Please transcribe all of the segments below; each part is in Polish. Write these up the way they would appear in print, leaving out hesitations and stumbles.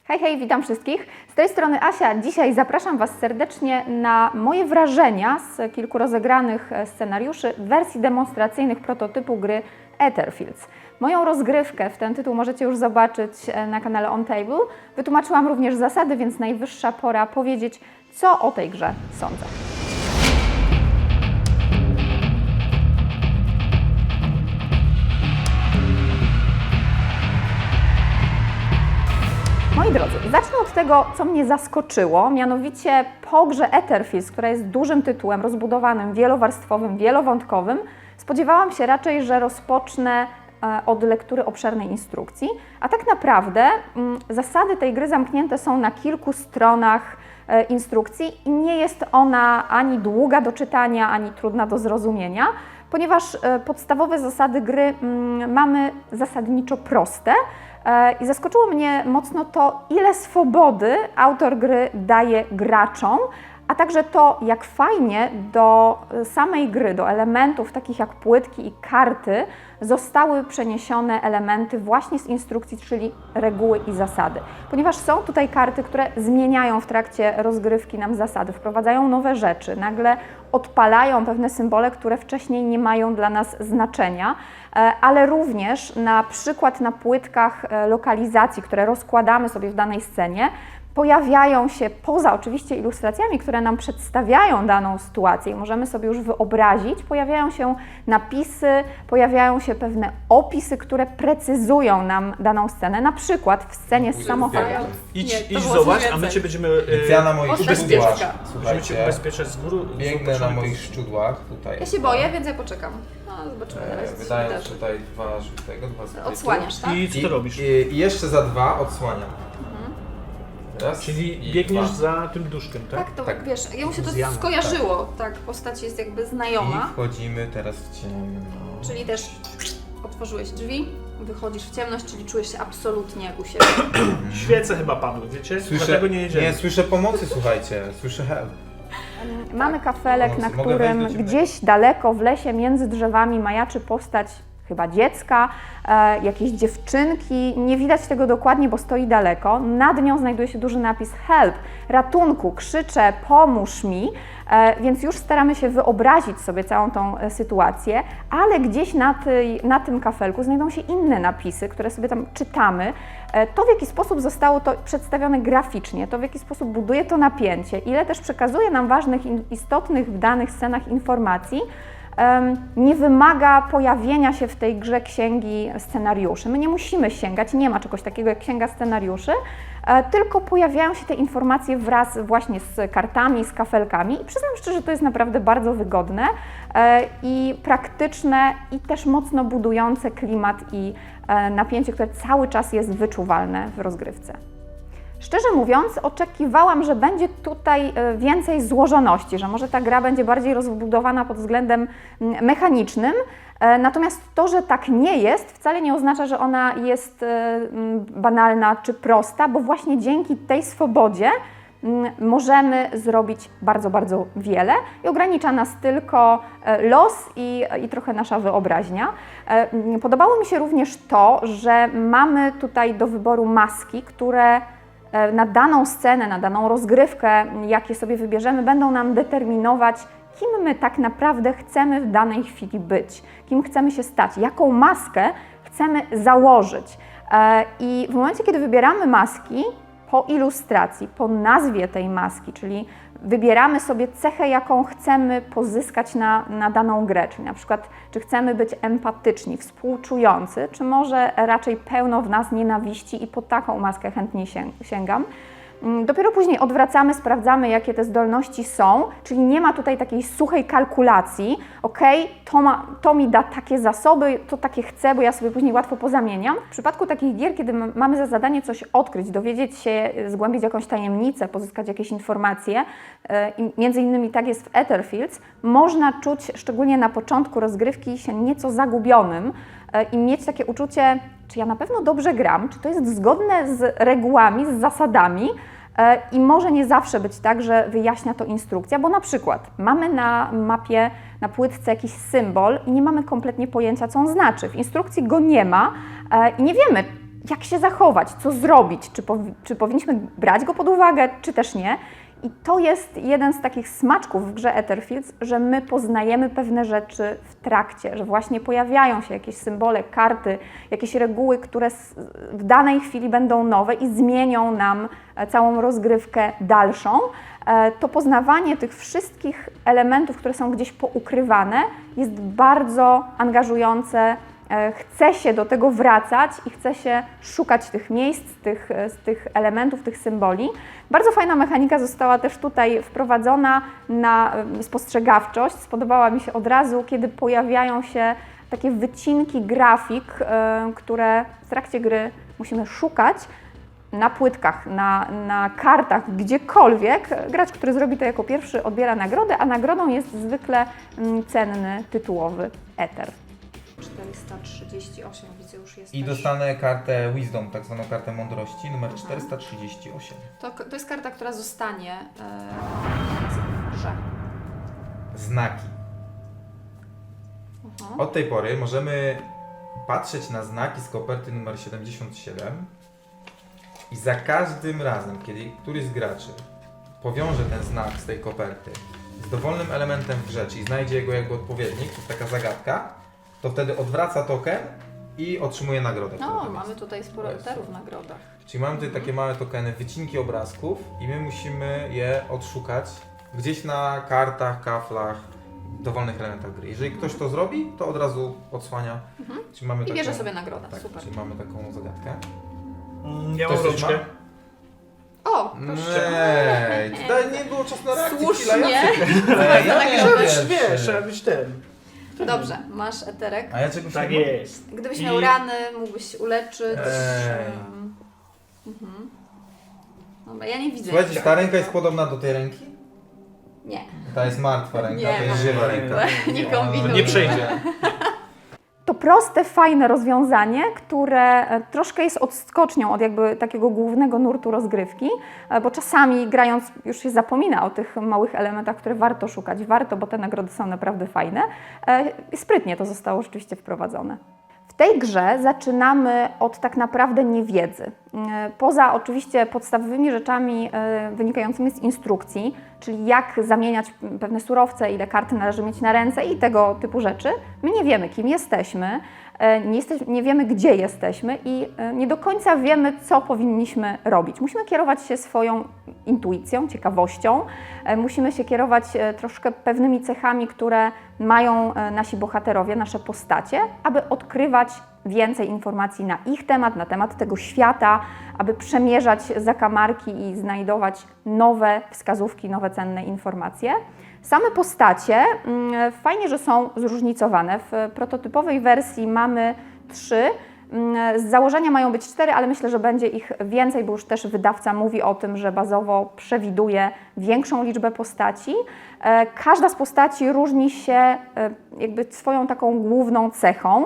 Hej, hej, witam wszystkich. Z tej strony Asia. Dzisiaj zapraszam Was serdecznie na moje wrażenia z kilku rozegranych scenariuszy w wersji demonstracyjnych prototypu gry Etherfields. Moją rozgrywkę, w ten tytuł możecie już zobaczyć na kanale On Table. Wytłumaczyłam również zasady, więc najwyższa pora powiedzieć, co o tej grze sądzę. Moi drodzy, zacznę od tego, co mnie zaskoczyło, mianowicie po grze Etherfields, która jest dużym tytułem, rozbudowanym, wielowarstwowym, wielowątkowym, spodziewałam się raczej, że rozpocznę od lektury obszernej instrukcji, a tak naprawdę zasady tej gry zamknięte są na kilku stronach instrukcji i nie jest ona ani długa do czytania, ani trudna do zrozumienia, ponieważ podstawowe zasady gry mamy zasadniczo proste. I zaskoczyło mnie mocno to, ile swobody autor gry daje graczom, a także to, jak fajnie do samej gry, do elementów takich jak płytki i karty zostały przeniesione elementy właśnie z instrukcji, czyli reguły i zasady. Ponieważ są tutaj karty, które zmieniają w trakcie rozgrywki nam zasady, wprowadzają nowe rzeczy, nagle odpalają pewne symbole, które wcześniej nie mają dla nas znaczenia, ale również na przykład na płytkach lokalizacji, które rozkładamy sobie w danej scenie, pojawiają się, poza oczywiście ilustracjami, które nam przedstawiają daną sytuację, możemy sobie już wyobrazić, pojawiają się napisy, pojawiają się pewne opisy, które precyzują nam daną scenę, na przykład w scenie z samochodem. Idź zobacz, a my Cię będziemy Ja na moich szczudłach, Musimy słuchajcie, Cię ubezpieczać z góry. biegnę na moich szczudłach tutaj. Ja się boję, więc ja poczekam. No, zobaczymy na razie, co się Wydając wydarzy. tutaj dwa żółtego, dwa złotego. Odsłaniasz, tak? I co ty robisz? I jeszcze za dwa odsłaniam. Raz Czyli i biegniesz dwa. za tym duszkiem, tak? Tak, to Tak. wiesz, jemu się to Z Janem, skojarzyło, tak, postać jest jakby I znajoma, wchodzimy teraz w ciemno. czyli też otworzyłeś drzwi, wychodzisz w ciemność, czyli czujesz się absolutnie jak u siebie. Świece chyba padły, wiecie? Słyszę, Dlatego nie jedziemy. nie, słyszę pomocy, słuchajcie, słyszę help. Mamy kafelek, na Mogę którym wejść do ciemnego? gdzieś daleko w lesie między drzewami majaczy postać chyba dziecka, jakiejś dziewczynki. Nie widać tego dokładnie, bo stoi daleko. Nad nią znajduje się duży napis help, ratunku, krzyczę, pomóż mi. Więc już staramy się wyobrazić sobie całą tą sytuację, ale gdzieś na tym kafelku znajdą się inne napisy, które sobie tam czytamy. To, w jaki sposób zostało to przedstawione graficznie, to w jaki sposób buduje to napięcie, ile też przekazuje nam ważnych, istotnych w danych scenach informacji, nie wymaga pojawienia się w tej grze księgi scenariuszy. My nie musimy sięgać, nie ma czegoś takiego jak księga scenariuszy, tylko pojawiają się te informacje wraz właśnie z kartami, z kafelkami i przyznam szczerze, że to jest naprawdę bardzo wygodne i praktyczne i też mocno budujące klimat i napięcie, które cały czas jest wyczuwalne w rozgrywce. Szczerze mówiąc, oczekiwałam, że będzie tutaj więcej złożoności, że może ta gra będzie bardziej rozbudowana pod względem mechanicznym, natomiast to, że tak nie jest, wcale nie oznacza, że ona jest banalna czy prosta, bo właśnie dzięki tej swobodzie możemy zrobić bardzo, bardzo wiele i ogranicza nas tylko los i trochę nasza wyobraźnia. Podobało mi się również to, że mamy tutaj do wyboru maski, które na daną scenę, na daną rozgrywkę, jakie sobie wybierzemy, będą nam determinować, kim my tak naprawdę chcemy w danej chwili być, kim chcemy się stać, jaką maskę chcemy założyć. I w momencie, kiedy wybieramy maski, po ilustracji, po nazwie tej maski, czyli wybieramy sobie cechę, jaką chcemy pozyskać na daną grę, czyli na przykład, czy chcemy być empatyczni, współczujący, czy może raczej pełno w nas nienawiści i po taką maskę chętnie sięgam. Dopiero później odwracamy, sprawdzamy, jakie te zdolności są, czyli nie ma tutaj takiej suchej kalkulacji, ok, to mi da takie zasoby, to takie chcę, bo ja sobie później łatwo pozamieniam. W przypadku takich gier, kiedy mamy za zadanie coś odkryć, dowiedzieć się, zgłębić jakąś tajemnicę, pozyskać jakieś informacje, i między innymi tak jest w Etherfields, można czuć, szczególnie na początku rozgrywki, się nieco zagubionym i mieć takie uczucie, czy ja na pewno dobrze gram, czy to jest zgodne z regułami, z zasadami i może nie zawsze być tak, że wyjaśnia to instrukcja, bo na przykład mamy na mapie, na płytce jakiś symbol i nie mamy kompletnie pojęcia, co on znaczy. W instrukcji go nie ma i nie wiemy, jak się zachować, co zrobić, czy powinniśmy brać go pod uwagę, czy też nie. I to jest jeden z takich smaczków w grze Etherfields, że my poznajemy pewne rzeczy w trakcie, że właśnie pojawiają się jakieś symbole, karty, jakieś reguły, które w danej chwili będą nowe i zmienią nam całą rozgrywkę dalszą. To poznawanie tych wszystkich elementów, które są gdzieś poukrywane, jest bardzo angażujące. Chce się do tego wracać i chce się szukać tych miejsc, tych elementów, tych symboli. Bardzo fajna mechanika została też tutaj wprowadzona na spostrzegawczość. Spodobała mi się od razu, kiedy pojawiają się takie wycinki grafik, które w trakcie gry musimy szukać na płytkach, na kartach, gdziekolwiek. Gracz, który zrobi to jako pierwszy, odbiera nagrodę, a nagrodą jest zwykle cenny tytułowy Ether. 438, widzę, już jest. I dostanę kartę Wisdom, tak zwaną kartę mądrości, numer 438. To jest karta, która zostanie w grze. Znaki. Od tej pory możemy patrzeć na znaki z koperty numer 77 i za każdym razem, kiedy któryś z graczy powiąże ten znak z tej koperty z dowolnym elementem w grze, czyli znajdzie jego jakby odpowiednik, to jest taka zagadka, to wtedy odwraca token i otrzymuje nagrodę. No, mamy tutaj sporo eterów w nagrodach. Czyli mamy tutaj takie małe tokeny, wycinki obrazków i my musimy je odszukać gdzieś na kartach, kaflach, dowolnych elementach gry. Jeżeli ktoś to zrobi, to od razu odsłania. Czyli mamy I bierze taką, sobie nagrodę, tak, super. czyli mamy taką zagadkę. Ja Ktoś mam coś rączkę. O, proszę. Nie, tutaj nie było czasu na reakcję. Słusznie. Wiesz, trzeba być ten. Dobrze, masz eterek. A ja czegoś Tak nie mam? jest. Gdybyś I- miał rany, mógłbyś się uleczyć. Dobra, ja nie widzę. Słuchajcie, ta ręka jest podobna do tej ręki? Nie. Ta jest martwa ręka, Nie, to jest żywa ręka. Nie kombinuj. Nie przejdzie. To proste, fajne rozwiązanie, które troszkę jest odskocznią od jakby takiego głównego nurtu rozgrywki, bo czasami grając już się zapomina o tych małych elementach, które warto szukać. Warto, bo te nagrody są naprawdę fajne. Sprytnie to zostało rzeczywiście wprowadzone. W tej grze zaczynamy od tak naprawdę niewiedzy. Poza oczywiście podstawowymi rzeczami wynikającymi z instrukcji, czyli jak zamieniać pewne surowce, ile kart należy mieć na ręce i tego typu rzeczy, my nie wiemy, kim jesteśmy, nie wiemy, gdzie jesteśmy i nie do końca wiemy, co powinniśmy robić. Musimy kierować się swoją intuicją, ciekawością, musimy się kierować troszkę pewnymi cechami, które mają nasi bohaterowie, nasze postacie, aby odkrywać więcej informacji na ich temat, na temat tego świata, aby przemierzać zakamarki i znajdować nowe wskazówki, nowe cenne informacje. Same postacie, fajnie, że są zróżnicowane. W prototypowej wersji mamy 3. Z założenia mają być 4, ale myślę, że będzie ich więcej, bo już też wydawca mówi o tym, że bazowo przewiduje większą liczbę postaci. Każda z postaci różni się jakby swoją taką główną cechą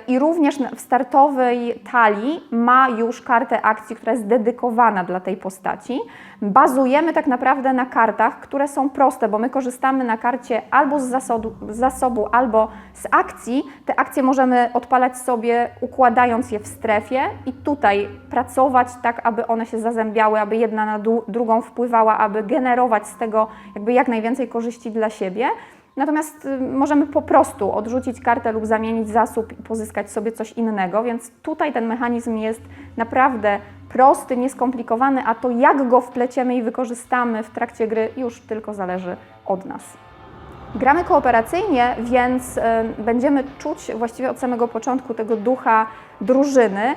i również w startowej talii ma już kartę akcji, która jest dedykowana dla tej postaci. Bazujemy tak naprawdę na kartach, które są proste, bo my korzystamy na karcie albo z zasobu, albo z akcji. Te akcje możemy odpalać sobie, układając je w strefie i tutaj pracować tak, aby one się zazębiały, aby jedna na drugą wpływała, aby generować z tego jakby jak najwięcej korzyści dla siebie. Natomiast możemy po prostu odrzucić kartę lub zamienić zasób i pozyskać sobie coś innego, więc tutaj ten mechanizm jest naprawdę prosty, nieskomplikowany, a to jak go wpleciemy i wykorzystamy w trakcie gry już tylko zależy od nas. Gramy kooperacyjnie, więc będziemy czuć właściwie od samego początku tego ducha drużyny.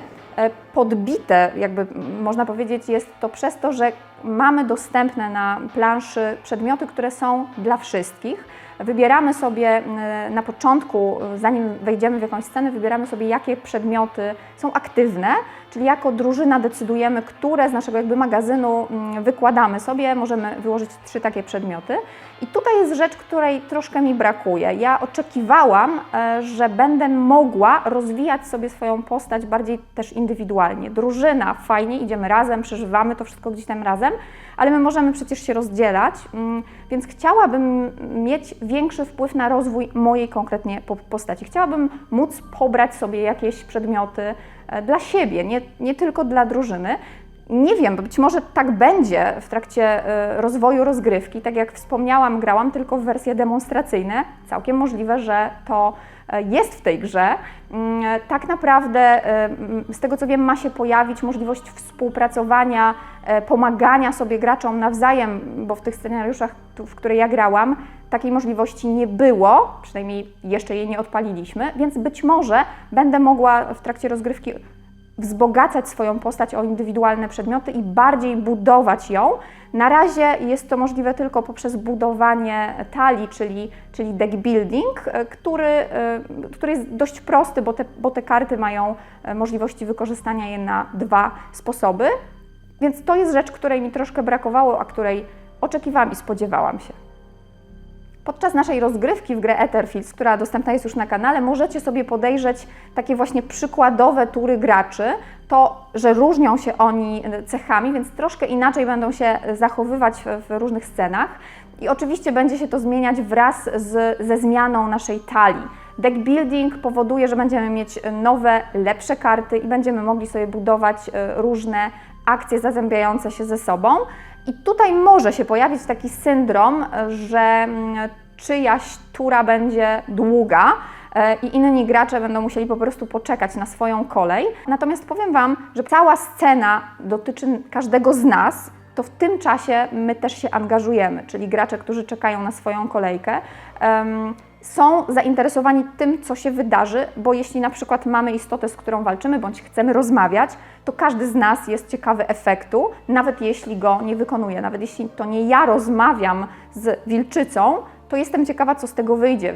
Podbite, jakby można powiedzieć, jest to przez to, że mamy dostępne na planszy przedmioty, które są dla wszystkich. Wybieramy sobie na początku, zanim wejdziemy w jakąś scenę, wybieramy sobie, jakie przedmioty są aktywne, czyli jako drużyna decydujemy, które z naszego jakby magazynu wykładamy sobie. Możemy wyłożyć 3 takie przedmioty. I tutaj jest rzecz, której troszkę mi brakuje. Ja oczekiwałam, że będę mogła rozwijać sobie swoją postać bardziej też indywidualnie. Drużyna, fajnie, idziemy razem, przeżywamy to wszystko gdzieś tam razem, ale my możemy przecież się rozdzielać, więc chciałabym mieć większy wpływ na rozwój mojej konkretnie postaci. Chciałabym móc pobrać sobie jakieś przedmioty, dla siebie, nie tylko dla drużyny. Nie wiem, być może tak będzie w trakcie rozwoju rozgrywki. Tak jak wspomniałam, grałam tylko w wersje demonstracyjne. Całkiem możliwe, że to jest w tej grze. Tak naprawdę, z tego co wiem, ma się pojawić możliwość współpracowania, pomagania sobie graczom nawzajem, bo w tych scenariuszach, w które ja grałam, takiej możliwości nie było, przynajmniej jeszcze jej nie odpaliliśmy, więc być może będę mogła w trakcie rozgrywki wzbogacać swoją postać o indywidualne przedmioty i bardziej budować ją. Na razie jest to możliwe tylko poprzez budowanie talii, czyli deck building, który jest dość prosty, bo te karty mają możliwości wykorzystania je na 2 sposoby. Więc to jest rzecz, której mi troszkę brakowało, a której oczekiwałam i spodziewałam się. Podczas naszej rozgrywki w grę Etherfields, która dostępna jest już na kanale, możecie sobie podejrzeć takie właśnie przykładowe tury graczy. To, że różnią się oni cechami, więc troszkę inaczej będą się zachowywać w różnych scenach. I oczywiście będzie się to zmieniać wraz ze zmianą naszej talii. Deck building powoduje, że będziemy mieć nowe, lepsze karty i będziemy mogli sobie budować różne akcje zazębiające się ze sobą. I tutaj może się pojawić taki syndrom, że czyjaś tura będzie długa i inni gracze będą musieli po prostu poczekać na swoją kolej. Natomiast powiem Wam, że cała scena dotyczy każdego z nas, to w tym czasie my też się angażujemy, czyli gracze, którzy czekają na swoją kolejkę, są zainteresowani tym, co się wydarzy, bo jeśli na przykład mamy istotę, z którą walczymy, bądź chcemy rozmawiać, to każdy z nas jest ciekawy efektu, nawet jeśli go nie wykonuje, nawet jeśli to nie ja rozmawiam z wilczycą, to jestem ciekawa, co z tego wyjdzie,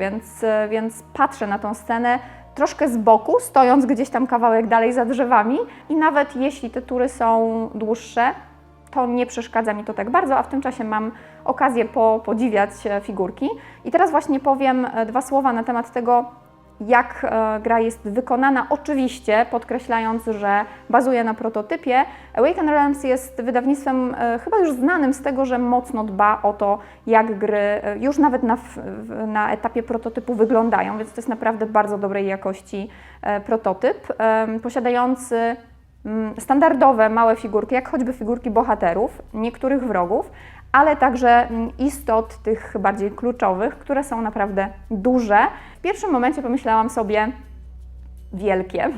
więc patrzę na tą scenę troszkę z boku, stojąc gdzieś tam kawałek dalej za drzewami i nawet jeśli te tury są dłuższe, to nie przeszkadza mi to tak bardzo, a w tym czasie mam okazję podziwiać figurki. I teraz właśnie powiem 2 słowa na temat tego, jak gra jest wykonana, oczywiście podkreślając, że bazuje na prototypie. Awaken Realms jest wydawnictwem chyba już znanym z tego, że mocno dba o to, jak gry już nawet na etapie prototypu wyglądają, więc to jest naprawdę bardzo dobrej jakości prototyp, posiadający standardowe małe figurki, jak choćby figurki bohaterów, niektórych wrogów, ale także istot tych bardziej kluczowych, które są naprawdę duże. W pierwszym momencie pomyślałam sobie, wielkie,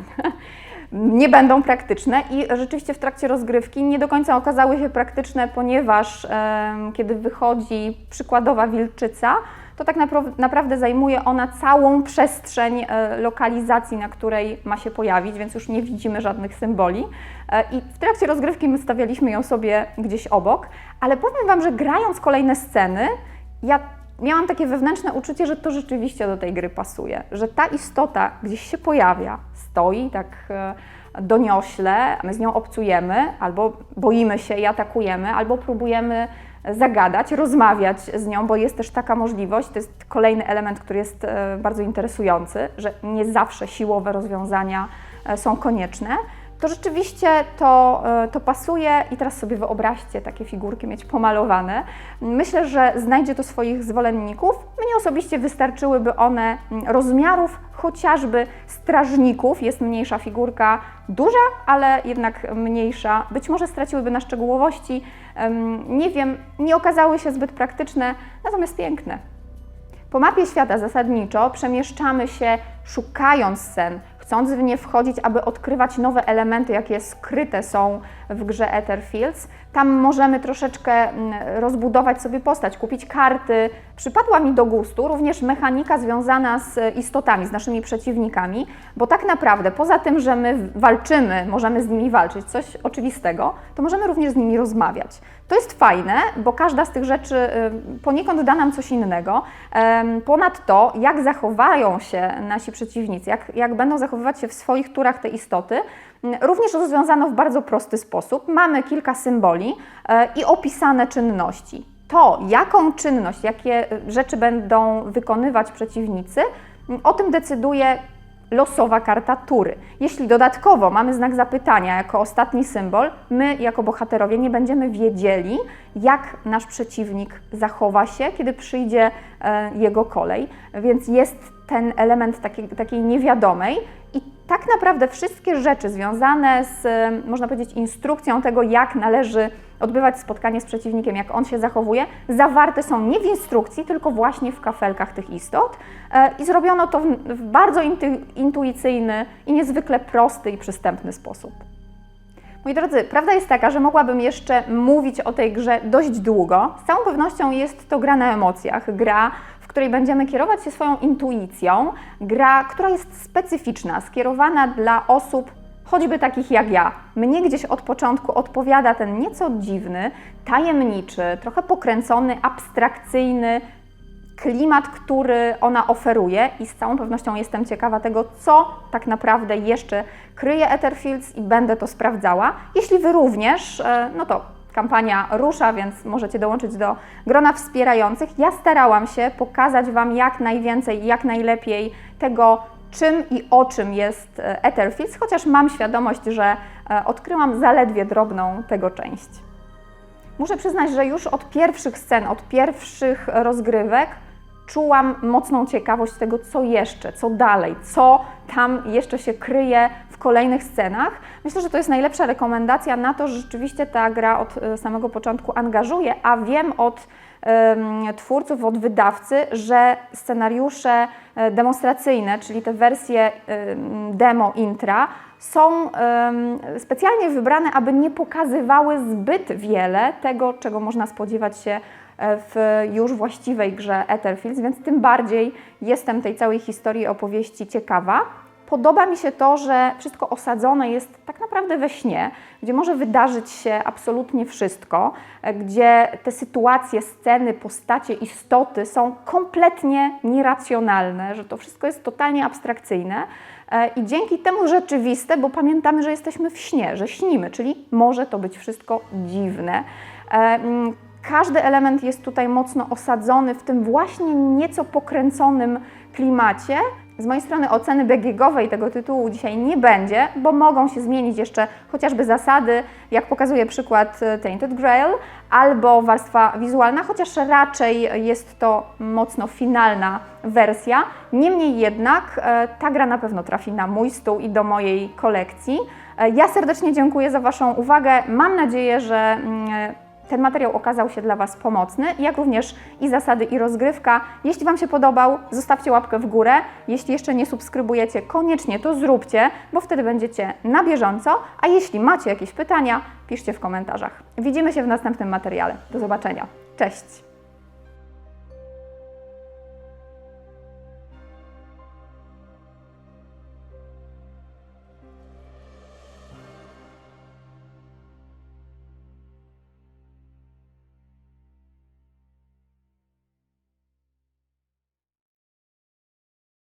nie będą praktyczne i rzeczywiście w trakcie rozgrywki nie do końca okazały się praktyczne, ponieważ kiedy wychodzi przykładowa wilczyca, to tak naprawdę zajmuje ona całą przestrzeń lokalizacji, na której ma się pojawić, więc już nie widzimy żadnych symboli. I w trakcie rozgrywki my stawialiśmy ją sobie gdzieś obok, ale powiem Wam, że grając kolejne sceny, ja miałam takie wewnętrzne uczucie, że to rzeczywiście do tej gry pasuje, że ta istota gdzieś się pojawia, stoi tak doniośle, my z nią obcujemy, albo boimy się i atakujemy, albo próbujemy zagadać, rozmawiać z nią, bo jest też taka możliwość, to jest kolejny element, który jest bardzo interesujący, że nie zawsze siłowe rozwiązania są konieczne. To rzeczywiście to pasuje i teraz sobie wyobraźcie takie figurki mieć pomalowane. Myślę, że znajdzie to swoich zwolenników. Mnie osobiście wystarczyłyby one rozmiarów chociażby strażników. Jest mniejsza figurka, duża, ale jednak mniejsza. Być może straciłyby na szczegółowości. Nie wiem, nie okazały się zbyt praktyczne, natomiast piękne. Po mapie świata zasadniczo przemieszczamy się szukając scen, chcąc w nie wchodzić, aby odkrywać nowe elementy, jakie skryte są w grze Etherfields. Tam możemy troszeczkę rozbudować sobie postać, kupić karty. Przypadła mi do gustu również mechanika związana z istotami, z naszymi przeciwnikami, bo tak naprawdę poza tym, że my walczymy, możemy z nimi walczyć, coś oczywistego, to możemy również z nimi rozmawiać. To jest fajne, bo każda z tych rzeczy poniekąd da nam coś innego. Ponadto, jak zachowają się nasi przeciwnicy, jak będą zachowywać się w swoich turach te istoty, również rozwiązano w bardzo prosty sposób. Mamy kilka symboli i opisane czynności. To, jaką czynność, jakie rzeczy będą wykonywać przeciwnicy, o tym decyduje losowa karta tury. Jeśli dodatkowo mamy znak zapytania jako ostatni symbol, my jako bohaterowie nie będziemy wiedzieli, jak nasz przeciwnik zachowa się, kiedy przyjdzie jego kolej, więc jest ten element takiej niewiadomej i tak naprawdę wszystkie rzeczy związane z, można powiedzieć, instrukcją tego, jak należy odbywać spotkanie z przeciwnikiem, jak on się zachowuje, zawarte są nie w instrukcji, tylko właśnie w kafelkach tych istot. I zrobiono to w bardzo intuicyjny i niezwykle prosty i przystępny sposób. Moi drodzy, prawda jest taka, że mogłabym jeszcze mówić o tej grze dość długo. Z całą pewnością jest to gra na emocjach, gra, w której będziemy kierować się swoją intuicją, gra, która jest specyficzna, skierowana dla osób choćby takich jak ja. Mnie gdzieś od początku odpowiada ten nieco dziwny, tajemniczy, trochę pokręcony, abstrakcyjny klimat, który ona oferuje i z całą pewnością jestem ciekawa tego, co tak naprawdę jeszcze kryje Etherfields i będę to sprawdzała. Jeśli Wy również, no to kampania rusza, więc możecie dołączyć do grona wspierających. Ja starałam się pokazać Wam jak najwięcej, jak najlepiej tego, czym i o czym jest Etherfields, chociaż mam świadomość, że odkryłam zaledwie drobną tego część. Muszę przyznać, że już od pierwszych scen, od pierwszych rozgrywek czułam mocną ciekawość tego, co jeszcze, co dalej, co tam jeszcze się kryje w kolejnych scenach. Myślę, że to jest najlepsza rekomendacja na to, że rzeczywiście ta gra od samego początku angażuje, a wiem od twórców, od wydawcy, że scenariusze demonstracyjne, czyli te wersje demo, intra, są specjalnie wybrane, aby nie pokazywały zbyt wiele tego, czego można spodziewać się w już właściwej grze Etherfields, więc tym bardziej jestem tej całej historii, opowieści ciekawa. Podoba mi się to, że wszystko osadzone jest tak naprawdę we śnie, gdzie może wydarzyć się absolutnie wszystko, gdzie te sytuacje, sceny, postacie, istoty są kompletnie nieracjonalne, że to wszystko jest totalnie abstrakcyjne i dzięki temu rzeczywiste, bo pamiętamy, że jesteśmy w śnie, że śnimy, czyli może to być wszystko dziwne. Każdy element jest tutaj mocno osadzony w tym właśnie nieco pokręconym klimacie. Z mojej strony oceny BGG-owej tego tytułu dzisiaj nie będzie, bo mogą się zmienić jeszcze chociażby zasady, jak pokazuje przykład Tainted Grail, albo warstwa wizualna, chociaż raczej jest to mocno finalna wersja. Niemniej jednak ta gra na pewno trafi na mój stół i do mojej kolekcji. Ja serdecznie dziękuję za Waszą uwagę. Mam nadzieję, że ten materiał okazał się dla Was pomocny, jak również i zasady, i rozgrywka. Jeśli Wam się podobał, zostawcie łapkę w górę. Jeśli jeszcze nie subskrybujecie, koniecznie to zróbcie, bo wtedy będziecie na bieżąco. A jeśli macie jakieś pytania, piszcie w komentarzach. Widzimy się w następnym materiale. Do zobaczenia. Cześć!